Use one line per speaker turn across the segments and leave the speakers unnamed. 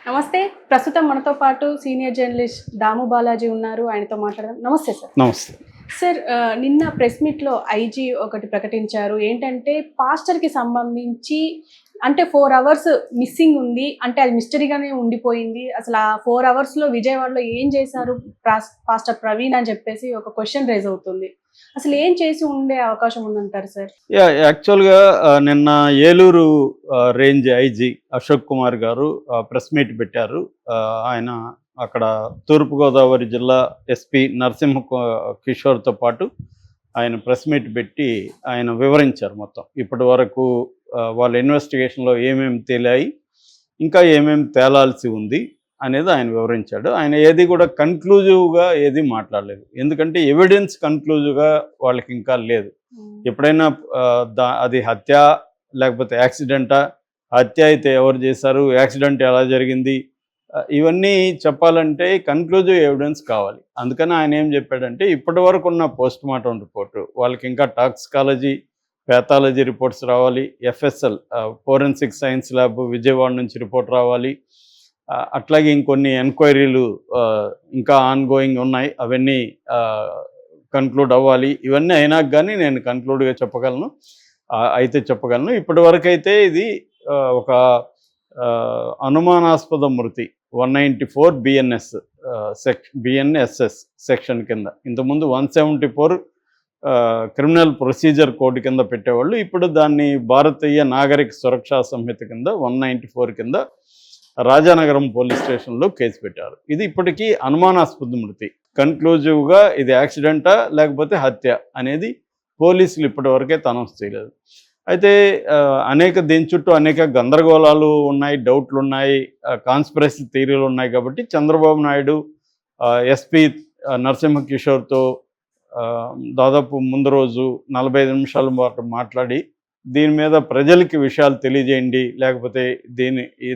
నమస్తే. ప్రస్తుతం మనతో పాటు సీనియర్ జర్నలిస్ట్ దాము బాలాజీ ఉన్నారు. ఆయనతో మాట్లాడదాం. నమస్తే సార్.
నమస్తే.
సార్ నిన్న ప్రెస్ మీట్‌లో ఐజీ ఒకటి ప్రకటించారు. ఏంటంటే పాస్టర్‌కి సంబంధించి అంటే 4 అవర్స్ మిస్సింగ్ ఉంది. అంటే అది మిస్టరీగానే ఉండిపోయింది. అసలు ఆ 4 అవర్స్‌లో విజయవాడలో ఏం చేశారు పాస్టర్ ప్రవీణ్ అని చెప్పేసి ఒక క్వెషన్ రైజ్ అవుతుంది. అసలు ఏం చేసి ఉండే అవకాశం ఉందంటారు సార్?
యాక్చువల్‌గా నిన్న ఏలూరు రేంజ్ ఐజీ అశోక్ కుమార్ గారు ప్రెస్ మీట్ పెట్టారు. ఆయన అక్కడ తూర్పుగోదావరి జిల్లా ఎస్పీ కిషోర్‌తో పాటు ఆయన ప్రెస్ మీట్ పెట్టి ఆయన వివరించారు మొత్తం. ఇప్పటి వరకు వాళ్ళ ఇన్వెస్టిగేషన్‌లో ఏమేమి తేలాయి, ఇంకా ఏమేమి తేలాల్సి ఉంది అనేది ఆయన వివరించాడు. ఆయన ఏది కూడా కన్క్లూజివ్‌గా ఏది మాట్లాడలేదు. ఎందుకంటే ఎవిడెన్స్ కన్క్లూజివ్‌గా వాళ్ళకి ఇంకా లేదు. ఎప్పుడైనా అది హత్య లేకపోతే యాక్సిడెంటా? హత్య అయితే ఎవరు చేశారు? యాక్సిడెంట్ ఎలా జరిగింది? ఇవన్నీ చెప్పాలంటే కన్క్లూజివ్ ఎవిడెన్స్ కావాలి. అందుకని ఆయన ఏం చెప్పాడంటే ఇప్పటి వరకు ఉన్న పోస్ట్ మార్టం రిపోర్టు వాళ్ళకి ఇంకా టాక్సికాలజీ, ప్యాథాలజీ రిపోర్ట్స్ రావాలి. FSL forensic science lab Vijayawada నుంచి రిపోర్ట్ రావాలి. అట్లాగే ఇంకొన్ని ఎంక్వైరీలు ఇంకా ఆన్గోయింగ్ ఉన్నాయి. అవన్నీ కన్క్లూడ్ అవ్వాలి. ఇవన్నీ అయినాక కానీ నేను కన్క్లూడ్గా చెప్పగలను. అయితే చెప్పగలను. ఇప్పటి వరకు అయితే ఇది ఒక అనుమానాస్పద మృతి 194 బిఎన్ఎస్ బిఎన్ఎస్ఎస్ సెక్షన్ కింద. ఇంతకుముందు 174 క్రిమినల్ ప్రొసీజర్ కోడ్ కింద పెట్టేవాళ్ళు. ఇప్పుడు దాన్ని భారతీయ నాగరిక సురక్షా సంహిత కింద 194 కింద రాజానగరం పోలీస్ స్టేషన్లో కేసు పెట్టారు. ఇది ఇప్పటికీ అనుమానాస్పద మృతి. కన్క్లూజివ్గా ఇది యాక్సిడెంటా లేకపోతే హత్య అనేది పోలీసులు ఇప్పటివరకే అనౌన్స్ చేయలేదు. అయితే దీని చుట్టూ అనేక గందరగోళాలు ఉన్నాయి, డౌట్లు ఉన్నాయి, కాన్స్పిరసీ థియరీలు ఉన్నాయి. కాబట్టి చంద్రబాబు నాయుడు ఎస్పీ కిషోర్తో దాదాపు ముందు రోజు 45 నిమిషాల పాటు మాట్లాడి దీని మీద ప్రజలకి విషయాలు తెలియజేయండి, లేకపోతే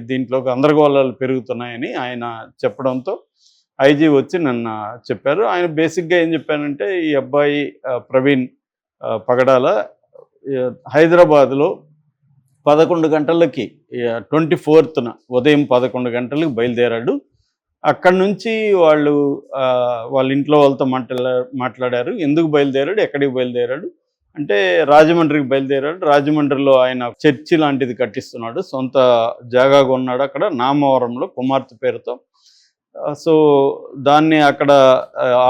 దీంట్లో గందరగోళాలు పెరుగుతున్నాయని ఆయన చెప్పడంతో ఐజీ వచ్చి నిన్న చెప్పారు. ఆయన బేసిక్గా ఏం చెప్పారంటే ఈ అబ్బాయి ప్రవీణ్ పగడాల హైదరాబాద్లో 11 గంటలకి 24న ఉదయం 11 గంటలకు బయలుదేరాడు. అక్కడి నుంచి వాళ్ళ ఇంట్లో వాళ్ళతో మాట్లాడారు. ఎందుకు బయలుదేరాడు, ఎక్కడికి బయలుదేరాడు అంటే రాజమండ్రికి బయలుదేరాడు. రాజమండ్రిలో ఆయన చర్చి లాంటిది కట్టిస్తున్నాడు, సొంత జాగా కొన్నాడు అక్కడ నామవరంలో కుమార్తె పేరుతో. సో దాన్ని అక్కడ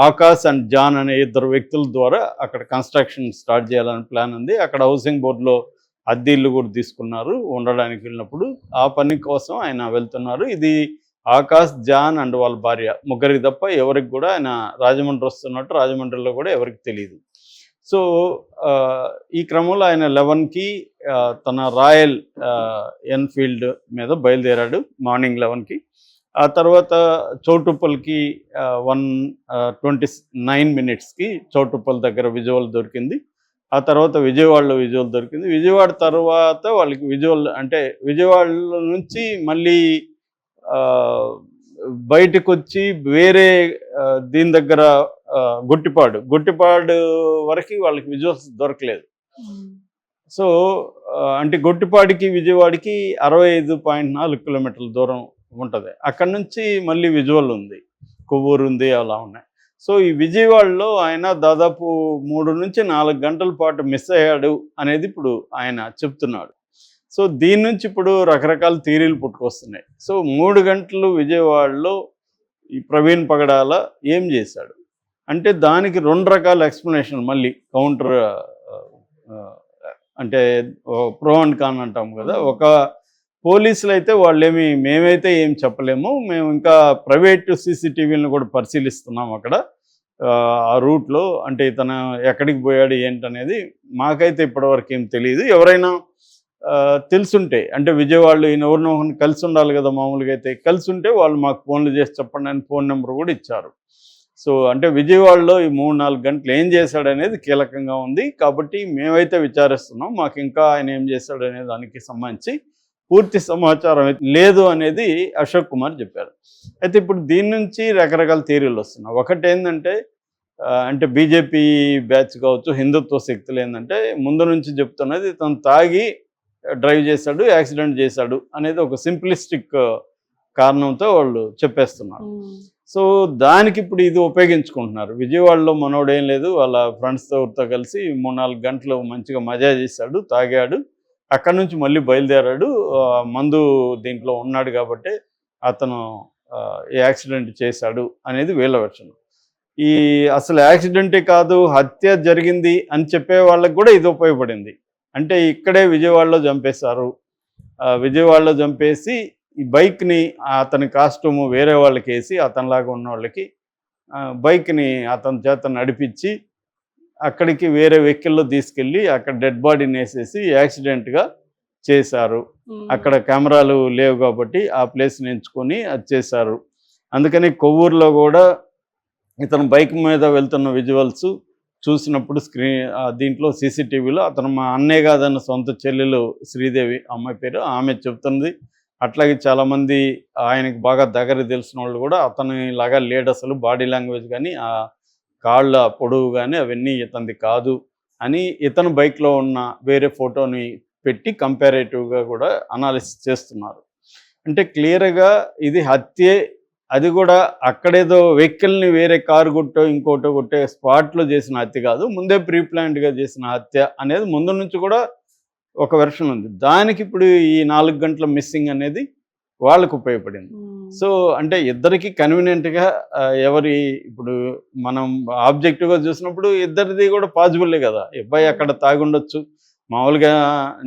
ఆకాష్ అండ్ జాన్ అనే 2 వ్యక్తుల ద్వారా అక్కడ కన్స్ట్రక్షన్ స్టార్ట్ చేయాలని ప్లాన్ ఉంది. అక్కడ హౌసింగ్ బోర్డులో అద్దె ఇల్లు కూడా తీసుకున్నారు ఉండడానికి వెళ్ళినప్పుడు. ఆ పని కోసం ఆయన వెళ్తున్నారు. ఇది ఆకాష్, జాన్ అండ్ వాళ్ళ భార్య ముగ్గురికి తప్ప ఎవరికి కూడా ఆయన రాజమండ్రి వస్తున్నట్టు రాజమండ్రిలో కూడా ఎవరికి తెలియదు. సో ఈ క్రమంలో ఆయన 11కి తన రాయల్ ఎన్ఫీల్డ్ మీద బయలుదేరాడు మార్నింగ్ 11కి. ఆ తర్వాత చౌటుప్పల్కి 1:29 చౌటుప్పల్ దగ్గర విజువల్ దొరికింది. ఆ తర్వాత విజయవాడలో విజువల్ దొరికింది. విజయవాడ తర్వాత వాళ్ళకి విజువల్ అంటే విజయవాడ నుంచి మళ్ళీ బయటకు వచ్చి వేరే దీని దగ్గర గొట్టిపాడు వరకు వాళ్ళకి విజువల్స్ దొరకలేదు. సో అంటే గొట్టిపాడికి విజయవాడకి 65.4 కిలోమీటర్ల దూరం ఉంటుంది. అక్కడ నుంచి మళ్ళీ విజువల్ ఉంది, కొవ్వూరు ఉంది, అలా ఉన్నాయి. సో ఈ విజయవాడలో ఆయన దాదాపు 3 నుంచి 4 గంటల పాటు మిస్ అయ్యాడు అనేది ఇప్పుడు ఆయన చెప్తున్నాడు. సో దీని నుంచి ఇప్పుడు రకరకాల థియరీలు పుట్టుకొస్తున్నాయి. సో 3 గంటలు విజయవాడలో ఈ ప్రవీణ్ పగడాల ఏం చేశాడు అంటే దానికి 2 రకాల ఎక్స్ప్లెనేషన్ మళ్ళీ కౌంటర్ అంటే ప్రో అండ్ కాన్ అంటాం కదా. ఒక పోలీసులు అయితే మేమైతే ఏం చెప్పలేము, మేము ఇంకా ప్రైవేట్ సీసీటీవీలను కూడా పరిశీలిస్తున్నాం అక్కడ ఆ రూట్లో. అంటే ఇతను ఎక్కడికి పోయాడు ఏంటనేది మాకైతే ఇప్పటివరకు ఏం తెలియదు. ఎవరైనా తెలుసుంటే అంటే విజయవాడలో ఎవరినో కలిసి ఉండాలి కదా, మామూలుగా అయితే కలిసి ఉంటే వాళ్ళు మాకు ఫోన్లు చేసి చెప్పండి అని ఫోన్ నెంబర్ కూడా ఇచ్చారు. సో అంటే విజయవాడలో ఈ 3-4 గంటలు ఏం చేశాడనేది కీలకంగా ఉంది. కాబట్టి మేమైతే విచారిస్తున్నాం. మాకు ఇంకా ఆయన ఏం చేశాడనే దానికి సంబంధించి పూర్తి సమాచారం లేదు అనేది అశోక్ కుమార్ చెప్పారు. అయితే ఇప్పుడు దీని నుంచి రకరకాల థియరీలు వస్తున్నాయి. ఒకటి ఏంటంటే అంటే బీజేపీ బ్యాచ్ కావచ్చు, హిందుత్వ శక్తులు ఏంటంటే ముందు నుంచి చెప్తున్నది తను తాగి డ్రైవ్ చేశాడు, యాక్సిడెంట్ చేశాడు అనేది ఒక సింప్లిస్టిక్ కారణంతో వాళ్ళు చెప్పేస్తున్నారు. సో దానికి ఇప్పుడు ఇది ఉపయోగించుకుంటున్నారు. విజయవాడలో మనోడేం లేదు, వాళ్ళ ఫ్రెండ్స్తో కలిసి 3-4 గంటలు మంచిగా మజా చేశాడు, తాగాడు. అక్కడ నుంచి మళ్ళీ బయలుదేరాడు. మందు దీంట్లో ఉన్నాడు కాబట్టి అతను యాక్సిడెంట్ చేశాడు అనేది వీళ్ళ వెర్షన్. ఈ అసలు యాక్సిడెంటే కాదు, హత్య జరిగింది అని చెప్పే వాళ్ళకి కూడా ఇది ఉపయోగపడింది. అంటే ఇక్కడే విజయవాడలో చంపేశారు, విజయవాడలో చంపేసి ఈ బైక్ని అతని కాస్ట్యూము వేరే వాళ్ళకి వేసి, అతనిలాగా ఉన్న వాళ్ళకి బైక్ని అతని చేత నడిపించి అక్కడికి వేరే వెహికల్లో తీసుకెళ్ళి అక్కడ డెడ్ బాడీని వేసేసి యాక్సిడెంట్గా చేశారు. అక్కడ కెమెరాలు లేవు కాబట్టి ఆ ప్లేస్ని ఎంచుకొని అది చేశారు. అందుకని కొవ్వూరులో కూడా ఇతను బైక్ మీద వెళ్తున్న విజువల్స్ చూసినప్పుడు దీంట్లో సీసీటీవీలో అతను మా అన్నయ్య కాదన్న సొంత చెల్లెలు శ్రీదేవి అమ్మాయి పేరు, ఆమె చెప్తుంది. అట్లాగే చాలామంది ఆయనకి బాగా దగ్గర తెలిసిన వాళ్ళు కూడా అతని లాగా లేడు, అసలు బాడీ లాంగ్వేజ్ కానీ ఆ కాళ్ళ పొడవు కానీ అవన్నీ ఇతనిది కాదు అని ఇతను బైక్లో ఉన్న వేరే ఫోటోని పెట్టి కంపారేటివ్గా కూడా అనాలిసిస్ చేస్తున్నారు. అంటే క్లియర్గా ఇది హత్యే, అది కూడా అక్కడేదో వెహికల్ని వేరే కారు కొట్టో ఇంకోటో కొట్టే స్పాట్లో చేసిన హత్య కాదు, ముందే ప్రీ ప్లాన్డ్గా చేసిన హత్య అనేది ముందు నుంచి కూడా ఒక వెర్షన్ ఉంది. దానికి ఇప్పుడు ఈ 4 గంటల మిస్సింగ్ అనేది వాళ్ళకు ఉపయోగపడింది. సో అంటే ఇద్దరికి కన్వీనియంట్గా ఎవరి ఇప్పుడు మనం ఆబ్జెక్టివ్గా చూసినప్పుడు ఇద్దరిది కూడా పాసిబుల్లే కదా. అబ్బాయి అక్కడ తాగుండొచ్చు, మామూలుగా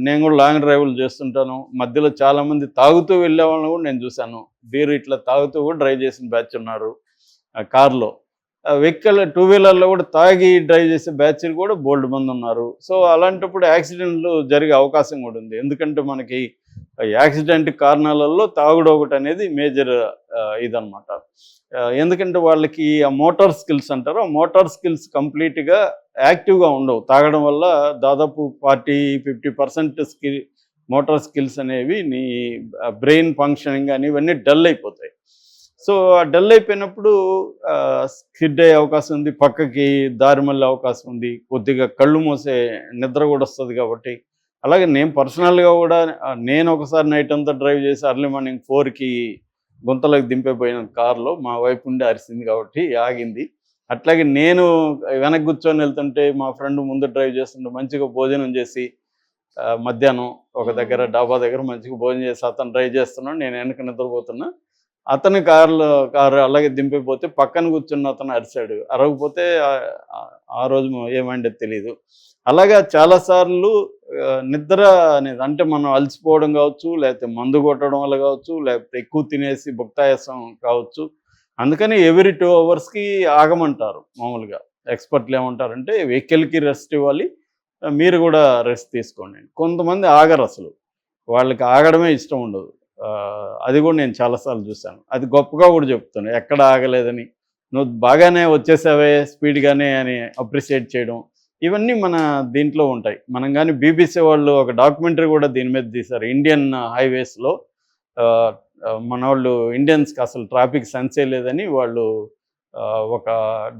నేను కూడా లాంగ్ డ్రైవ్లు చేస్తుంటాను, మధ్యలో చాలామంది తాగుతూ వెళ్ళే వాళ్ళని కూడా నేను చూశాను. బీరు ఇట్లా తాగుతూ కూడా డ్రైవ్ చేసిన బ్యాచ్ ఉన్నారు కార్లో. వెహికల్ 2 వీలర్లో కూడా తాగి డ్రైవ్ చేసే బ్యాచ్లు కూడా బోల్డ్ మంది ఉన్నారు. సో అలాంటప్పుడు యాక్సిడెంట్లు జరిగే అవకాశం కూడా ఉంది. ఎందుకంటే మనకి యాక్సిడెంట్ కారణాలలో తాగుడు ఒకటి అనేది మేజర్ ఇదనమాట. ఎందుకంటే వాళ్ళకి ఆ మోటార్ స్కిల్స్ అంటారు, ఆ మోటార్ స్కిల్స్ కంప్లీట్గా యాక్టివ్గా ఉండవు. తాగడం వల్ల దాదాపు 40-50% మోటార్ స్కిల్స్ అనేవి నీ బ్రెయిన్ ఫంక్షనింగ్ అని ఇవన్నీ డల్ అయిపోతాయి. సో ఆ డల్ అయిపోయినప్పుడు స్కిడ్ అయ్యే అవకాశం ఉంది, పక్కకి దారి మళ్ళీ అవకాశం ఉంది, కొద్దిగా కళ్ళు మూసే నిద్ర కూడా వస్తుంది. కాబట్టి అలాగే నేను పర్సనల్గా కూడా నేను ఒకసారి నైట్ అంతా డ్రైవ్ చేసి అర్లీ మార్నింగ్ 4కి గుంతలోకి దింపేపోయిన కార్లో మా వైపు ఉండి అరిసింది కాబట్టి ఆగింది. అట్లాగే నేను వెనక్కి కూర్చొని వెళ్తుంటే మా ఫ్రెండ్ ముందు డ్రైవ్ చేస్తుంటే మంచిగా భోజనం చేసి మధ్యాహ్నం ఒక దగ్గర డాబా దగ్గర మంచిగా భోజనం చేసి అతను డ్రైవ్ చేస్తున్నాడు, నేను వెనక నిద్రపోతున్నా. అతని కారు అలాగే దింపిపోతే పక్కన కూర్చున్న అతను అరిచాడు. అరవకపోతే ఆ రోజు ఏమైందో తెలీదు. అలాగా చాలాసార్లు నిద్ర అనేది అంటే మనం అలసిపోవడం కావచ్చు, లేకపోతే మందు కొట్టడం వల్ల కావచ్చు, లేకపోతే ఎక్కువ తినేసి భుక్తాయాసం కావచ్చు. అందుకని ఎవ్రీ 2 అవర్స్కి ఆగమంటారు. మామూలుగా ఎక్స్పర్ట్లు ఏమంటారంటే వెహికల్కి రెస్ట్ ఇవ్వాలి, మీరు కూడా రెస్ట్ తీసుకోండి. కొంతమంది ఆగరు, అసలు వాళ్ళకి ఆగడమే ఇష్టం ఉండదు. అది కూడా నేను చాలాసార్లు చూశాను. అది గొప్పగా కూడా చెప్తాను, ఎక్కడ ఆగలేదని, నువ్వు బాగానే వచ్చేసావే స్పీడ్గానే అని అప్రిషియేట్ చేయడం, ఇవన్నీ మన దీంట్లో ఉంటాయి. మనం కానీ బీబీసీ వాళ్ళు ఒక డాక్యుమెంటరీ కూడా దీని మీద తీశారు. ఇండియన్ హైవేస్లో మన వాళ్ళు ఇండియన్స్కి అసలు ట్రాఫిక్ సెన్సే లేదని వాళ్ళు ఒక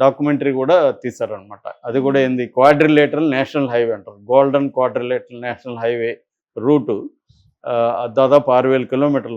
డాక్యుమెంటరీ కూడా తీశారనమాట. అది కూడా ఏంది, క్వాడ్రిలేటరల్ నేషనల్ హైవే అంటారు, golden quadrilateral national highway route దాదాపు 6,000 కిలోమీటర్లు